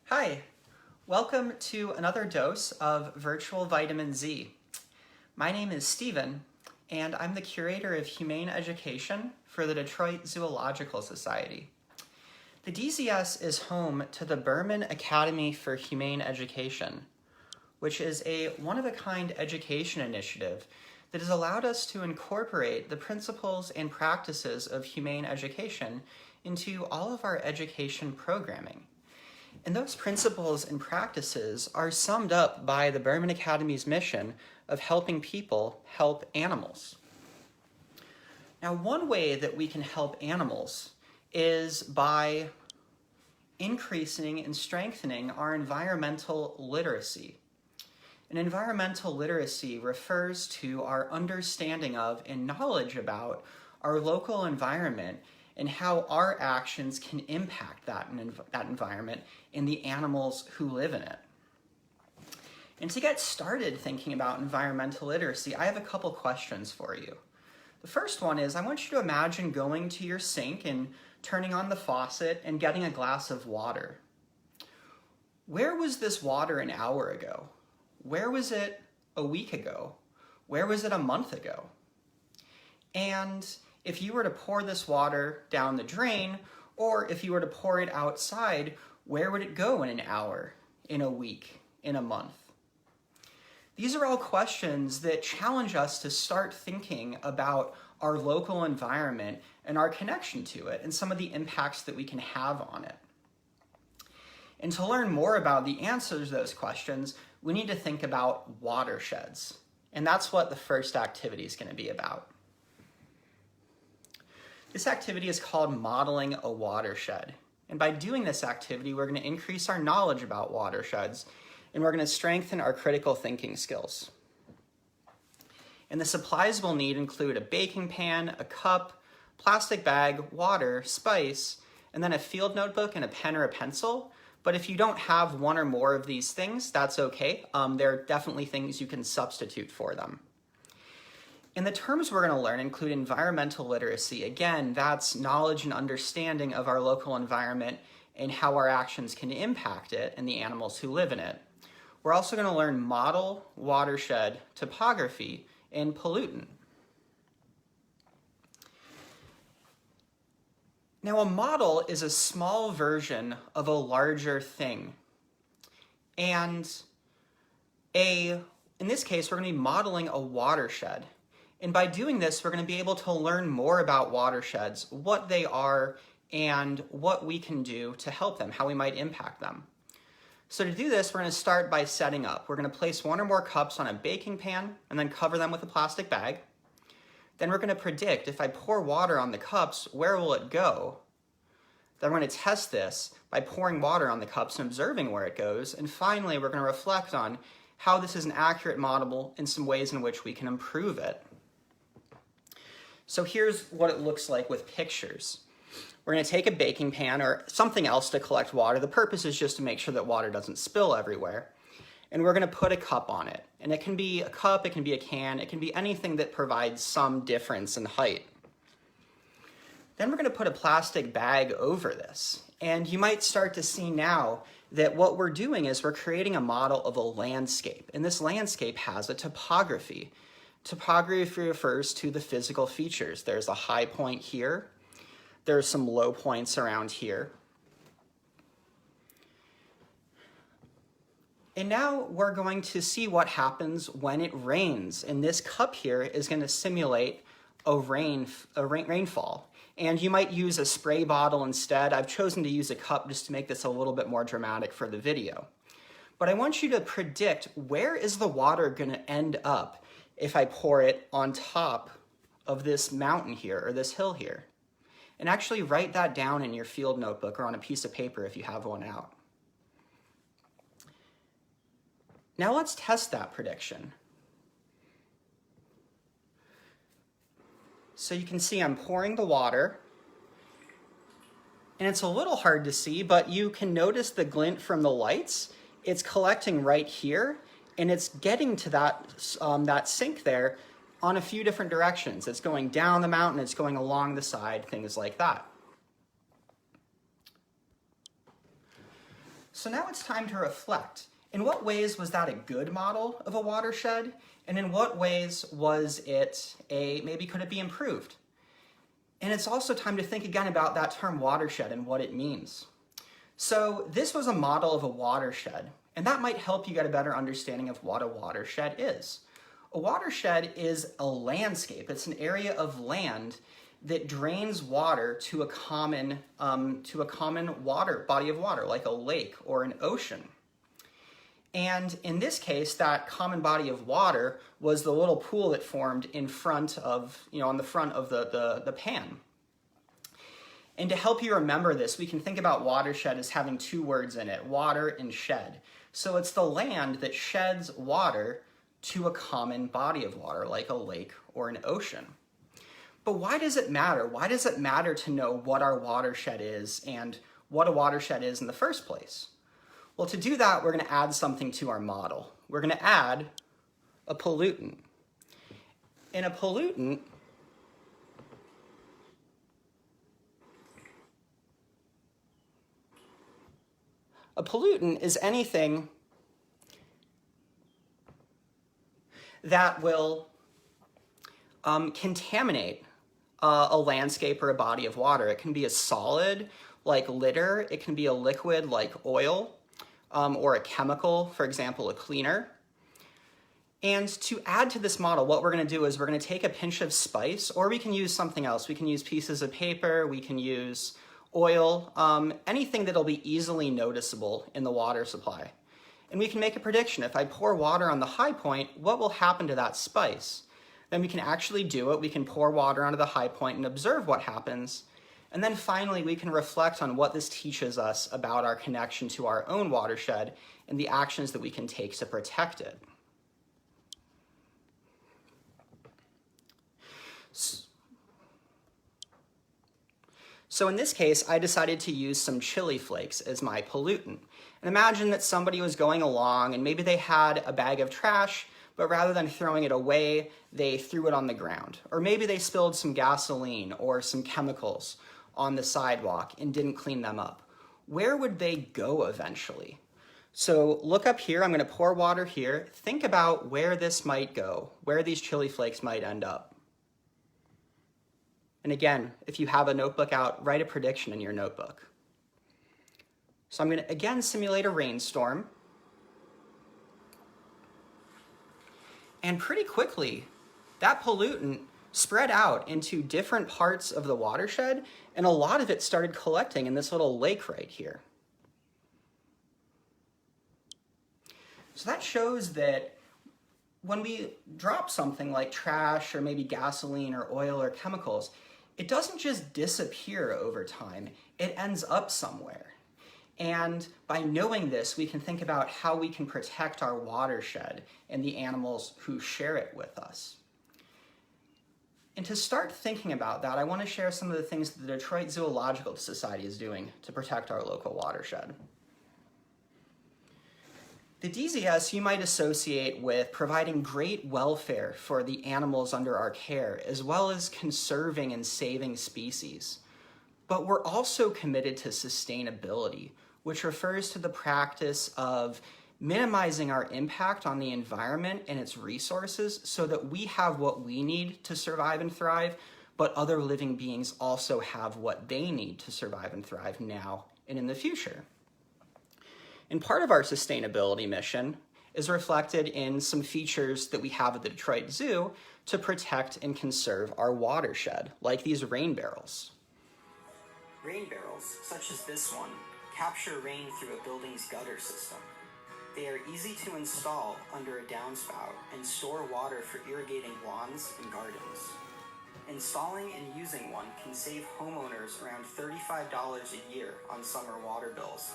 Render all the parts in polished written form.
Hi, welcome to another dose of virtual vitamin Z. My name is Steven, and I'm the curator of Humane Education for the Detroit Zoological Society. The DZS is home to the Berman Academy for Humane Education, which is a one-of-a-kind education initiative that has allowed us to incorporate the principles and practices of humane education into all of our education programming. And those principles and practices are summed up by the Berman Academy's mission of helping people help animals. Now, one way that we can help animals is by increasing and strengthening our environmental literacy. And environmental literacy refers to our understanding of and knowledge about our local environment and how our actions can impact that environment and the animals who live in it. And to get started thinking about environmental literacy, I have a couple questions for you. The first one is, I want you to imagine going to your sink and turning on the faucet and getting a glass of water. Where was this water an hour ago? Where was it a week ago? Where was it a month ago? And if you were to pour this water down the drain, or if you were to pour it outside, where would it go in an hour, in a week, in a month? These are all questions that challenge us to start thinking about our local environment and our connection to it and some of the impacts that we can have on it. And to learn more about the answers to those questions, we need to think about watersheds. And that's what the first activity is going to be about. This activity is called modeling a watershed. And by doing this activity, we're going to increase our knowledge about watersheds, and we're going to strengthen our critical thinking skills. And the supplies we'll need include a baking pan, a cup, plastic bag, water, spice, and then a field notebook and a pen or a pencil. But if you don't have one or more of these things, that's okay. There are definitely things you can substitute for them. And the terms we're going to learn include environmental literacy. Again, that's knowledge and understanding of our local environment and how our actions can impact it and the animals who live in it. We're also going to learn model, watershed, topography, and pollutant. Now, a model is a small version of a larger thing. And in this case, we're going to be modeling a watershed. And by doing this, we're going to be able to learn more about watersheds, what they are, and what we can do to help them, how we might impact them. So to do this, we're going to start by setting up. We're going to place one or more cups on a baking pan and then cover them with a plastic bag. Then we're going to predict, if I pour water on the cups, where will it go? Then we're going to test this by pouring water on the cups and observing where it goes. And finally, we're going to reflect on how this is an accurate model and some ways in which we can improve it. So here's what it looks like with pictures. We're going to take a baking pan or something else to collect water. The purpose is just to make sure that water doesn't spill everywhere. And we're going to put a cup on it. And it can be a cup, it can be a can, it can be anything that provides some difference in height. Then we're going to put a plastic bag over this. And you might start to see now that what we're doing is we're creating a model of a landscape. And this landscape has a topography. Topography refers to the physical features. There's a high point here. There's some low points around here. And now we're going to see what happens when it rains. And this cup here is going to simulate a rainfall. And you might use a spray bottle instead. I've chosen to use a cup just to make this a little bit more dramatic for the video. But I want you to predict, where is the water going to end up if I pour it on top of this mountain here or this hill here? And actually write that down in your field notebook or on a piece of paper if you have one out. Now let's test that prediction. So you can see I'm pouring the water, and it's a little hard to see, but you can notice the glint from the lights. It's collecting right here, and it's getting to that sink there on a few different directions. It's going down the mountain, it's going along the side, things like that. So now it's time to reflect. In what ways was that a good model of a watershed? And in what ways was it maybe could it be improved? And it's also time to think again about that term watershed and what it means. So this was a model of a watershed, and that might help you get a better understanding of what a watershed is. A watershed is a landscape. It's an area of land that drains water to a common body of water, like a lake or an ocean. And in this case, that common body of water was the little pool that formed in front of, on the front of the pan. And to help you remember this, we can think about watershed as having two words in it, water and shed. So it's the land that sheds water to a common body of water, like a lake or an ocean. But why does it matter? Why does it matter to know what our watershed is and what a watershed is in the first place? Well, to do that, we're going to add something to our model. We're going to add a pollutant. And a pollutant is anything that will contaminate a landscape or a body of water. It can be a solid, like litter. It can be a liquid, like oil, or a chemical, for example, a cleaner. And to add to this model, what we're going to do is we're going to take a pinch of spice, or we can use something else. We can use pieces of paper, we can use oil, anything that'll be easily noticeable in the water supply. And we can make a prediction. If I pour water on the high point, what will happen to that spice? Then we can actually do it. We can pour water onto the high point and observe what happens. And then finally, we can reflect on what this teaches us about our connection to our own watershed and the actions that we can take to protect it. So in this case, I decided to use some chili flakes as my pollutant. And imagine that somebody was going along and maybe they had a bag of trash, but rather than throwing it away, they threw it on the ground. Or maybe they spilled some gasoline or some chemicals on the sidewalk and didn't clean them up. Where would they go eventually? So look up here, I'm going to pour water here. Think about where this might go, where these chili flakes might end up. And again, if you have a notebook out, write a prediction in your notebook. So I'm going to again simulate a rainstorm. And pretty quickly, that pollutant spread out into different parts of the watershed, and a lot of it started collecting in this little lake right here. So that shows that when we drop something like trash or maybe gasoline or oil or chemicals, it doesn't just disappear over time, it ends up somewhere. And by knowing this, we can think about how we can protect our watershed and the animals who share it with us. And to start thinking about that, I want to share some of the things that the Detroit Zoological Society is doing to protect our local watershed. The DZS you might associate with providing great welfare for the animals under our care, as well as conserving and saving species. But we're also committed to sustainability, which refers to the practice of minimizing our impact on the environment and its resources so that we have what we need to survive and thrive, but other living beings also have what they need to survive and thrive now and in the future. And part of our sustainability mission is reflected in some features that we have at the Detroit Zoo to protect and conserve our watershed, like these rain barrels. Rain barrels, such as this one, capture rain through a building's gutter system. They are easy to install under a downspout and store water for irrigating lawns and gardens. Installing and using one can save homeowners around $35 a year on summer water bills,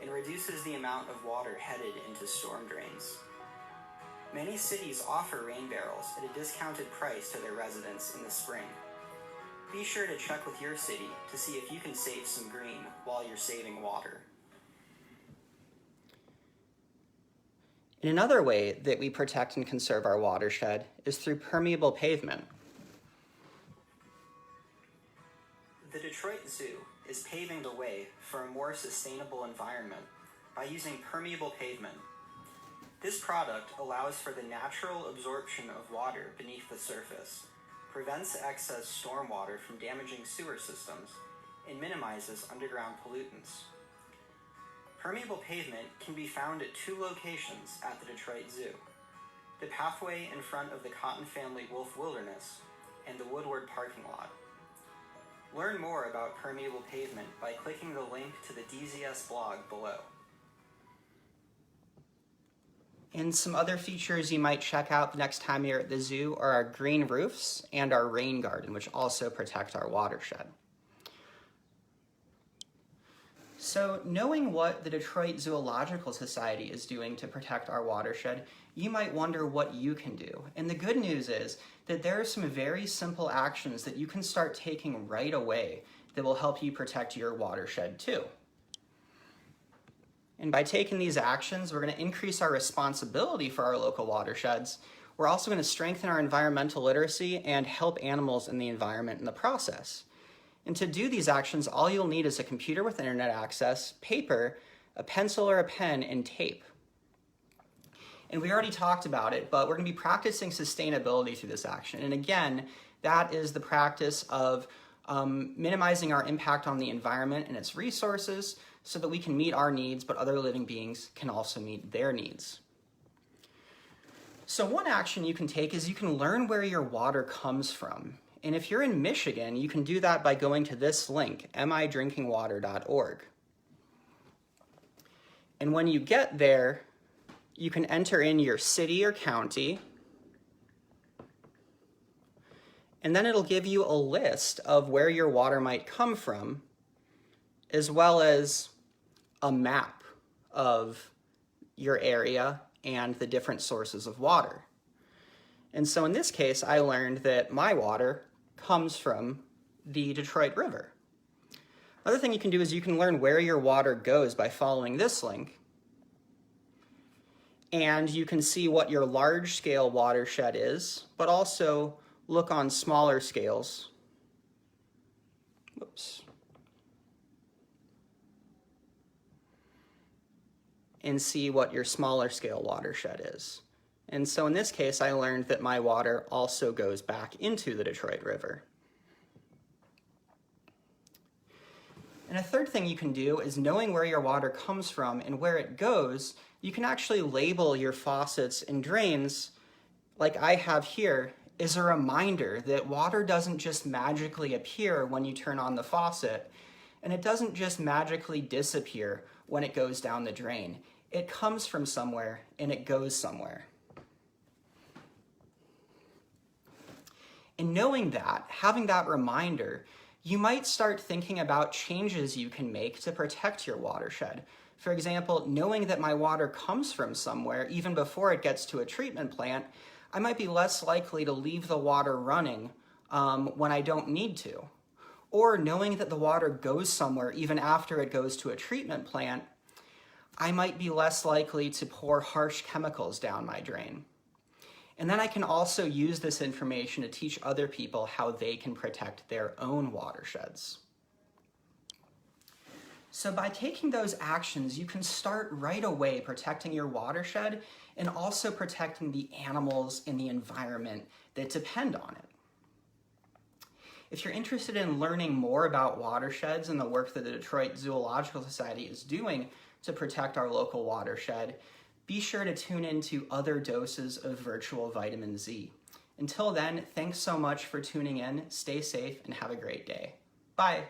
and reduces the amount of water headed into storm drains. Many cities offer rain barrels at a discounted price to their residents in the spring. Be sure to check with your city to see if you can save some green while you're saving water. And another way that we protect and conserve our watershed is through permeable pavement. The Detroit Zoo is paving the way for a more sustainable environment by using permeable pavement. This product allows for the natural absorption of water beneath the surface, prevents excess stormwater from damaging sewer systems, and minimizes underground pollutants. Permeable pavement can be found at 2 locations at the Detroit Zoo: the pathway in front of the Cotton Family Wolf Wilderness and the Woodward parking lot. Learn more about permeable pavement by clicking the link to the DZS blog below. And some other features you might check out the next time you're at the zoo are our green roofs and our rain garden, which also protect our watershed. So knowing what the Detroit Zoological Society is doing to protect our watershed, you might wonder what you can do. And the good news is that there are some very simple actions that you can start taking right away that will help you protect your watershed too. And by taking these actions, we're going to increase our responsibility for our local watersheds. We're also going to strengthen our environmental literacy and help animals in the environment in the process. And to do these actions, all you'll need is a computer with internet access, paper, a pencil or a pen, and tape. And we already talked about it, but we're going to be practicing sustainability through this action. And again, that is the practice of minimizing our impact on the environment and its resources so that we can meet our needs, but other living beings can also meet their needs. So one action you can take is you can learn where your water comes from. And if you're in Michigan, you can do that by going to this link, midrinkingwater.org. And when you get there, you can enter in your city or county, and then it'll give you a list of where your water might come from, as well as a map of your area and the different sources of water. And so in this case, I learned that my water comes from the Detroit River. Another thing you can do is you can learn where your water goes by following this link. And you can see what your large-scale watershed is, but also look on smaller scales. Whoops. And see what your smaller scale watershed is. And so in this case, I learned that my water also goes back into the Detroit River. And a third thing you can do is knowing where your water comes from and where it goes, you can actually label your faucets and drains, like I have here, as a reminder that water doesn't just magically appear when you turn on the faucet, and it doesn't just magically disappear when it goes down the drain. It comes from somewhere and it goes somewhere. And knowing that, having that reminder, you might start thinking about changes you can make to protect your watershed. For example, knowing that my water comes from somewhere, even before it gets to a treatment plant, I might be less likely to leave the water running when I don't need to. Or knowing that the water goes somewhere even after it goes to a treatment plant, I might be less likely to pour harsh chemicals down my drain. And then I can also use this information to teach other people how they can protect their own watersheds. So by taking those actions, you can start right away protecting your watershed and also protecting the animals and the environment that depend on it. If you're interested in learning more about watersheds and the work that the Detroit Zoological Society is doing to protect our local watershed, be sure to tune into other doses of virtual vitamin Z. Until then, thanks so much for tuning in, stay safe, and have a great day. Bye.